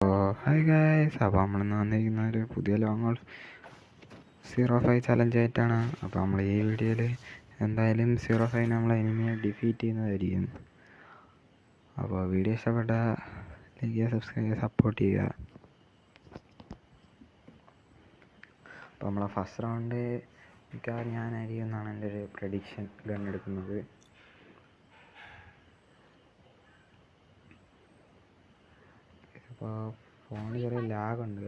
Hi guys, അപ്പോൾ നമ്മളിന്ന് വന്നിരിക്കുന്ന ഒരു പുതിയ ലോങ് ഹോൾ 05 ചലഞ്ച് ആയിട്ടാണ്. അപ്പോൾ നമ്മൾ ഈ വീഡിയോയിൽ എന്തായാലും 05 നമ്മൾ എനിമിയെ ഡിഫീറ്റ് ചെയ്യുന്നതായിരിക്കും. അപ്പോൾ വീഡിയോ ഇഷ്ടപ്പെട്ട ലൈക്ക് ചെയ്യുക, സബ്സ്ക്രൈബ് ചെയ്യുക, സപ്പോർട്ട് ചെയ്യുക. അപ്പോൾ നമ്മളെ ഫസ്റ്റ് റൗണ്ട് മിക്കവാറും ഞാനായിരിക്കും എന്നാണ് എൻ്റെ ഒരു പ്രഡിക്ഷൻ. ഗൺ എടുക്കുന്നത് അപ്പോൾ ഫോണിൽ ചെറിയ ലാഗുണ്ട്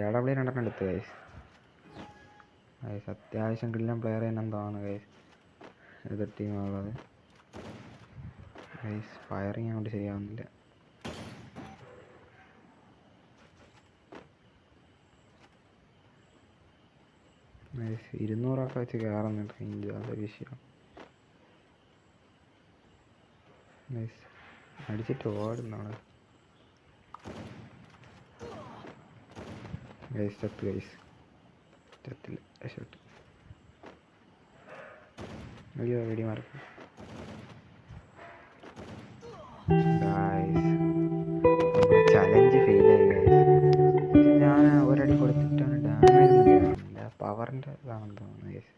എടബ്ലി രണ്ടെണ്ണം എടുത്ത് ഗൈസ്. അത്യാവശ്യം കിടിലൻ പ്ലെയർ തന്നെ എന്താണ് ഗൈസ് എതിർ ടീമുള്ളത്. ഗൈസ് ഫയറിങ് അങ്ങോട്ട് ശരിയാവുന്നില്ല. ഗൈസ് 200 വെച്ച് കയറുന്നുണ്ട് റേഞ്ച്, അത് വിഷയം. ഗൈസ് അടിച്ചിട്ട് ഓടുന്നാണ് ഗൈസ്. ചത്ത് ഗൈസ്, ചത്തില്ല, രക്ഷപ്പെട്ടു. അയ്യോ വെടി മാർക്ക് ഗൈസ്. ചലഞ്ച് ഫെയിലായി ഗൈസ്. ഞാൻ ഒരടി കൊടുത്തിട്ടാണ് ഡാമേജ് കയറുന്നില്ല, പവറിൻ്റെ ഇതാണെന്ന് തോന്നുന്നു ഗൈസ്.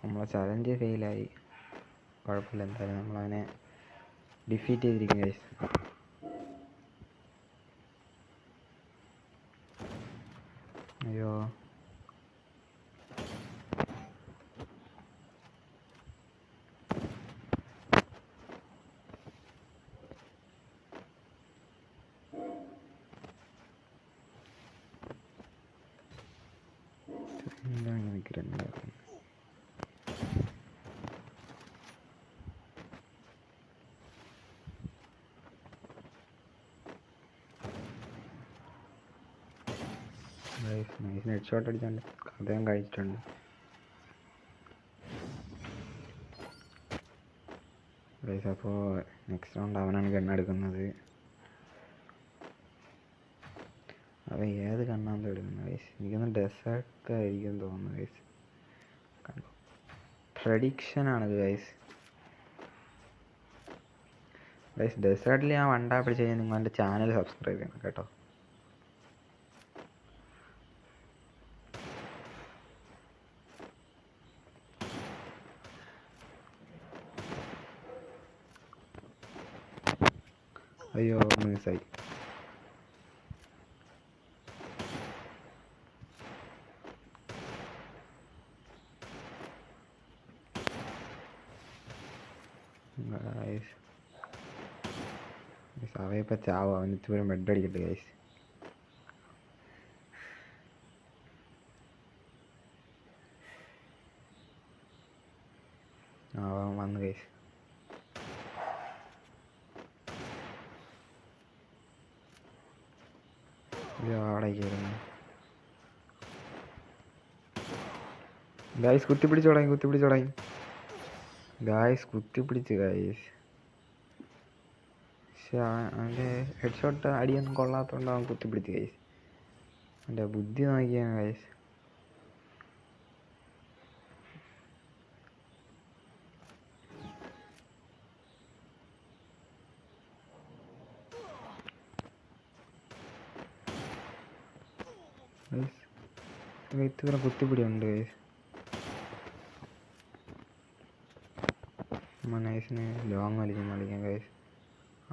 നമ്മളെ ചലഞ്ച് ഫെയിലായി. കുഴപ്പമില്ല, എന്തായാലും നമ്മളവനെ ഡിഫീറ്റ് ചെയ്തിരിക്കും ഗൈസ്. അയ്യോ എന്താണ് നിൽക്കുന്നത്? നൈസിന് ഹെഡ് ഷോട്ട് അടിച്ചുകൊണ്ട് അദ്ദേഹം കഴിച്ചിട്ടുണ്ട്. ഗൈസ് അപ്പോൾ നെക്സ്റ്റ് റൗണ്ട് അവനാണ് ഗണ്ണെടുക്കുന്നത്. അവൻ ഏത് കണ്ണാന്ന് എടുക്കുന്നത് ഗൈസ്? എനിക്കൊന്ന് ഡെസേർട്ട് ആയിരിക്കും തോന്നുന്നു ഗൈസ്. കണ്ടു, പ്രഡിക്ഷനാണിത് ഗൈസ്. ഗൈസ് ഡെസേർട്ടിൽ ഞാൻ വണ്ടാ പിടിച്ച് കഴിഞ്ഞാൽ നിങ്ങൾ എൻ്റെ ചാനൽ സബ്സ്ക്രൈബ് ചെയ്യണം കേട്ടോ. അയ്യോ മിസ്സായി. അവയിപ്പോൾ ചാവും, അവന് ഇത്തിരി ബെഡ് അടിക്കട്ടെ ഗൈസ്. അവൻ വന്ന് ഗൈസ്. അവിടേക്ക് വരുന്നു ഗായ്സ്. കുത്തിപ്പിടിച്ച് തുടങ്ങി ഗായ്സ്, കുത്തിപ്പിടിച്ച് ഗായ്സ്. പക്ഷെ അവൻ്റെ ഹെഡ് ഷോട്ട് അടിയൊന്നും കൊള്ളാത്തതുകൊണ്ട് അവൻ കുത്തിപ്പിടിച്ച് ഗൈസ്. അവൻ്റെ ബുദ്ധി നോക്കിയാണ് ഗൈസ്. ഇത്ര കുത്തിപ്പിടിയുണ്ട് ഗൈസ്. നൈസിന് ലോങ് കളിക്കാൻ ഗൈസ്.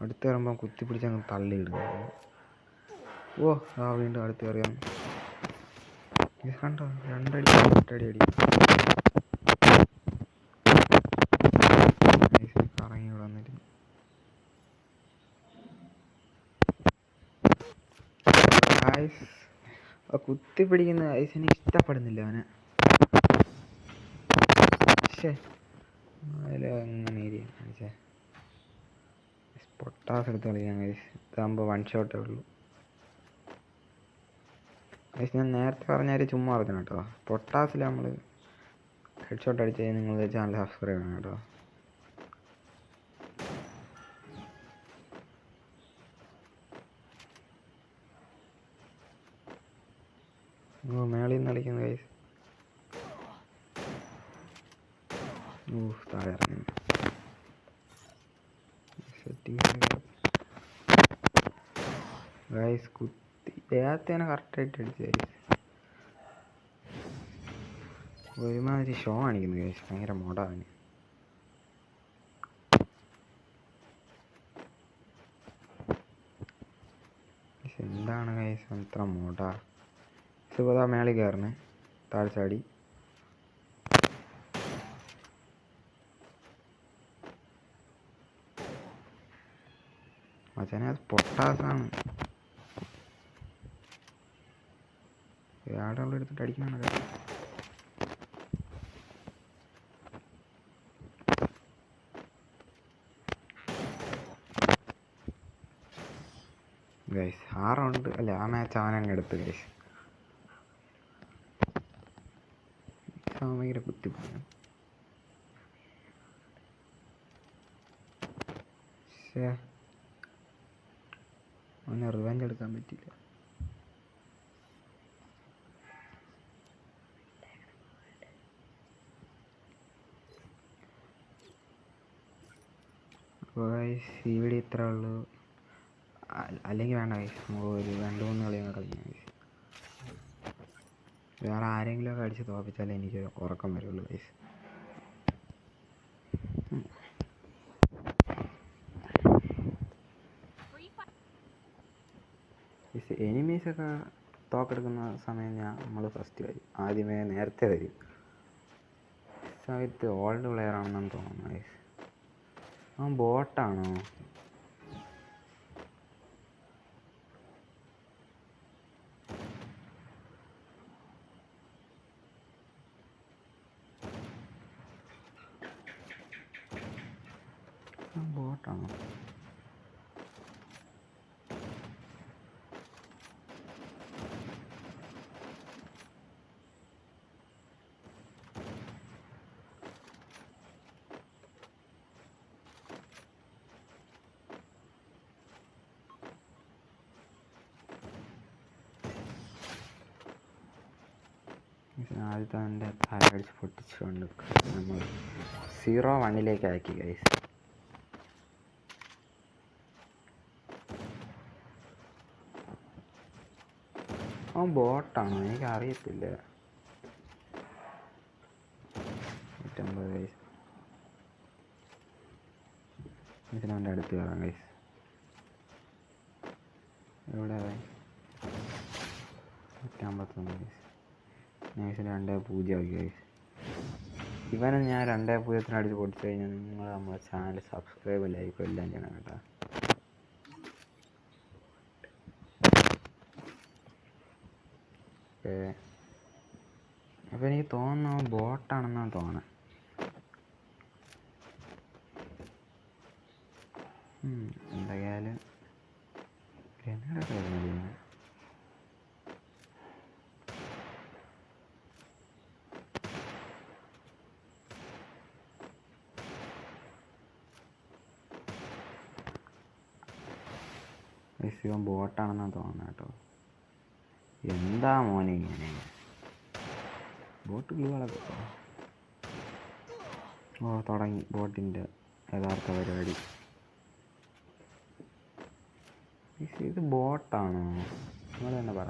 അടുത്ത് കയറുമ്പോൾ കുത്തിപ്പിടിച്ച് അങ്ങ് തള്ളിയിടുക. ഓ വീണ്ടും അടുത്ത് കയറിയാൽ കണ്ടോ, രണ്ടടി കറങ്ങി ഇവിടെ വന്നിരുന്നു ഗൈസ്. കുത്തിപ്പിടിക്കുന്ന ഗൈസിന് ഇഷ്ടപ്പെടുന്നില്ല അവനെ. പക്ഷേ അങ്ങനെ ഏരിയ പൊട്ടാസ് എടുത്ത് കളിക്കാം ഗൈസ്. ഇതാകുമ്പോൾ വൺ ഷോട്ടേ ഉള്ളൂ ഗൈസ്. ഞാൻ നേരത്തെ പറഞ്ഞാൽ ചുമ്മാ പറഞ്ഞു കേട്ടോ. പൊട്ടാസിൽ നമ്മൾ ഹെഡ് ഷോട്ട് അടിച്ച് കഴിഞ്ഞാൽ നിങ്ങൾ ചാനൽ സബ്സ്ക്രൈബ് ചെയ്യണം കേട്ടോ. മേളിൽ നിന്ന് കളിക്കുന്ന ഗൈസ്. താഴെ ഇറങ്ങി. ഗൈസ് കുത്തി ഏത്തനെ കറക്റ്റായിട്ട് അടിച്ചു ഗൈസ്. ഒരുമാതിരി ഷോ കാണിക്കുന്നു ഗൈസ്, ഭയങ്കര മോഡാണ്. എന്താണ് ഗൈസ് അത്ര മോഡാ? സുഖതാ മേളിൽ കയറണേ, താഴെ ചാടി. മച്ചാനെ അത് പൊട്ടാസാണ്. ഏടെ അവിടെ എടുത്തിട്ട് അടിക്കണം. ഗൈസ് ആ റൗണ്ട് അല്ല, ആ മാച്ച് അവൻ തന്നെ എടുത്ത് ഗൈസ്. ഭയങ്കര കുത്തിപ്പോയി. പക്ഷേ അവന് റിവെഞ്ച് എടുക്കാൻ പറ്റില്ല. അപ്പോൾ ഗൈസ് ഈ വീഡിയോ ഇത്രേ ഉള്ളൂ. അല്ലെങ്കിൽ വേണ്ട ഗൈസ്, നമുക്ക് ഒരു 2-3 കളിയൊക്കെ കളിക്കാം ഗൈസ്. വേറെ ആരെങ്കിലുമൊക്കെ അടിച്ച് തോപ്പിച്ചാലേ എനിക്ക് ഉറക്കം വരുള്ളൂ ഗൈസ്. എനിമീസൊക്കെ തോക്കെടുക്കുന്ന സമയം നമ്മൾ ഫസ്റ്റ് വരും, ആദ്യമേ നേരത്തെ വരും. സമയത്ത് ഓൾഡ് പ്ലെയർ ആണെന്നാണ് തോന്നുന്നത് ഗൈസ്. അവൻ ബോട്ടാണോ? ബോട്ടാണോ? ആദ്യത്തെ അവൻ്റെ തലകടിച്ച് പൊട്ടിച്ചുകൊണ്ട് നമ്മൾ 0-1 ആക്കി ഗൈസ്. അവൻ ബോട്ടാണോ? എനിക്കറിയത്തില്ല. 150 ഗൈസ്. ഇതിനവൻ്റെ അടുത്ത് കയറാം ഗൈസ്. എവിടെ 151 ഗൈസ്. നൈസ് 2-0 ആക്കി ഗൈസ്. ഇവനെ ഞാൻ 2-0 അടിച്ച് പൊട്ടിച്ചു കഴിഞ്ഞാൽ നിങ്ങൾ നമ്മളെ ചാനൽ സബ്സ്ക്രൈബ് ലൈക്കും എല്ലാം ചെയ്യണം കേട്ടോ. അപ്പോൾ എനിക്ക് തോന്നുന്നു ബോട്ടാണെന്നാണ് തോന്നുന്നത്. എന്തായാലും ഗ്രനേഡൊക്കെ വരുന്നില്ല. ഇവൻ ബോട്ടാണെന്നാണ് തോന്നുന്നത് കേട്ടോ. എന്താ മോനെ ഇങ്ങനെ ബോട്ട് ഗ്ലൂകളൊക്കെ? ഓ തുടങ്ങി ബോട്ടിൻ്റെ യഥാർത്ഥ പരിപാടി. ഇത് ബോട്ടാണോ? നിങ്ങൾ തന്നെ പറ.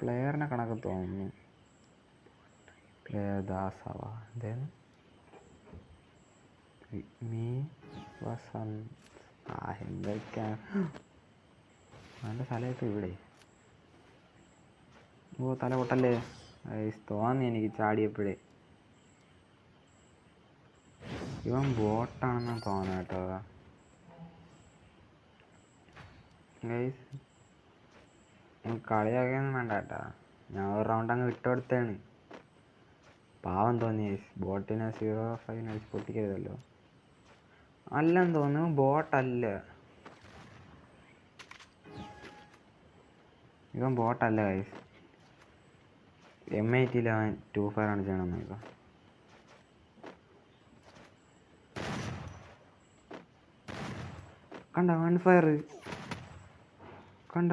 പ്ലെയറിനെ കണക്ക് തോന്നുന്നു. പ്ലെയർ ദാസവ ദെൻ മീ വസന്ത്. എന്തൊക്കെയാണ് നല്ല സ്ഥലത്ത് ഇവിടെ. ഓ തല പൊട്ടല്ലേ തോന്നി എനിക്ക് ചാടിയപ്പോഴേ. ഇവൻ ബോട്ടാണെന്നാണ് തോന്നുന്നത് കേട്ടോ ഗൈസ്. കളിയാക്കിയൊന്നും വേണ്ട കേട്ടാ, ഞാൻ ഒരു റൗണ്ട് അങ്ങ് വിട്ടുകൊടുത്താണ്. പാവം തോന്നി ഗൈസ്. ബോട്ടിനെ 0-5 അടിച്ച് പൊട്ടിക്കരുതല്ലോ. അല്ലെന്ന് തോന്നുന്നു, ബോട്ടല്ല. ഇവൻ ബോട്ടല്ല ഗൈസ്. M80 അവൻ 2-5 ആണ് ചെയ്യണമെന്ന് നോക്കാം. കണ്ട 1-5 കണ്ട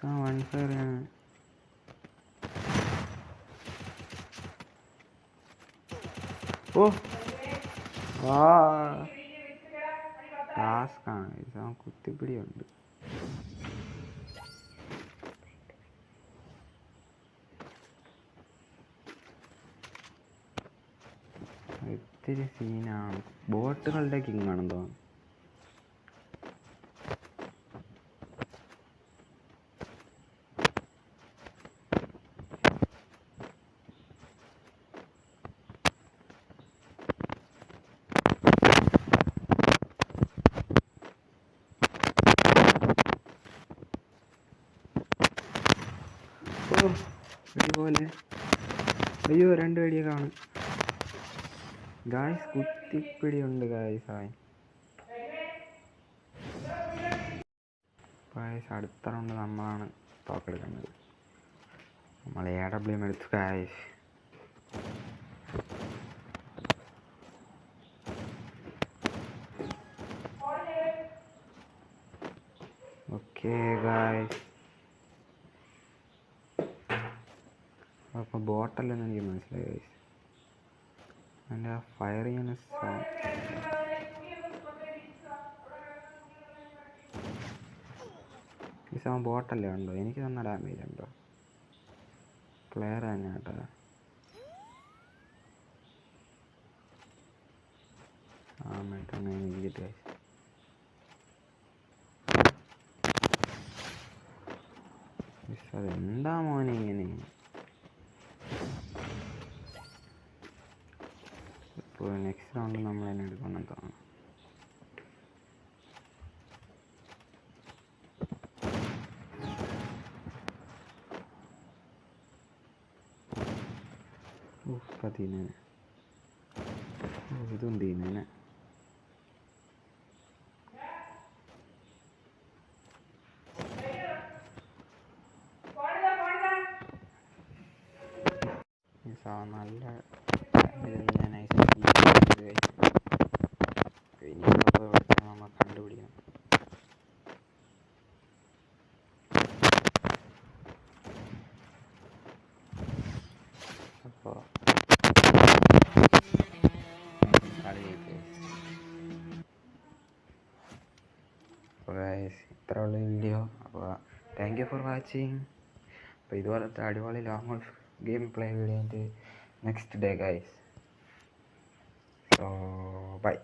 1-5 ആണ്. ഓ ആ ടാസ്ക്കാണ് ഗൈസ്. അവൻ കുത്തിപ്പിടിയുണ്ട്. ഇത്തിരി സീനാണ്. ബോട്ടുകളുടെ കിങ് ആണെന്ന് തോന്നുന്നു. വെടിപോലെ. അയ്യോ 2 വെടിയെ കാണും ഗായ്സ്. കുത്തിപ്പിടിയുണ്ട് ഗായ്സ്. അടുത്ത റൗണ്ട് നമ്മളാണ് തോക്കെടുക്കുന്നത്. നമ്മൾ AW എടുത്തു ഗായ്സ്. Okay guys. അപ്പോൾ ബോട്ടല്ലെന്ന് എനിക്ക് മനസ്സിലായി ഗൈസ്. അതിൻ്റെ ഫയർ ചെയ്യുന്ന സൗണ്ട്. ഈ സൗണ്ട് ബോട്ടല്ലേ ഉണ്ടോ? എനിക്ക് തന്ന ഡാമേജ് ഉണ്ടോ? പ്ലെയർ തന്നെ കേട്ടോ. മറ്റൊന്ന് എനിക്ക് ഗൈസ്. അതെന്താ മോനെ ഇങ്ങനെ? ഇപ്പോൾ നെക്സ്റ്റ് റൗണ്ട് നമ്മൾ തന്നെ എടുക്കണം തോന്നുന്നു. തീനെ ഇതും തീനെ. നല്ല നമ്മൾ കണ്ടുപിടിക്കണം. അപ്പോൾ ഇത്രയുള്ള വീഡിയോ. അപ്പോൾ താങ്ക് യു ഫോർ വാച്ചിങ്. അപ്പോൾ ഇതുപോലത്തെ അടിപൊളി long game play video next day guys. So by.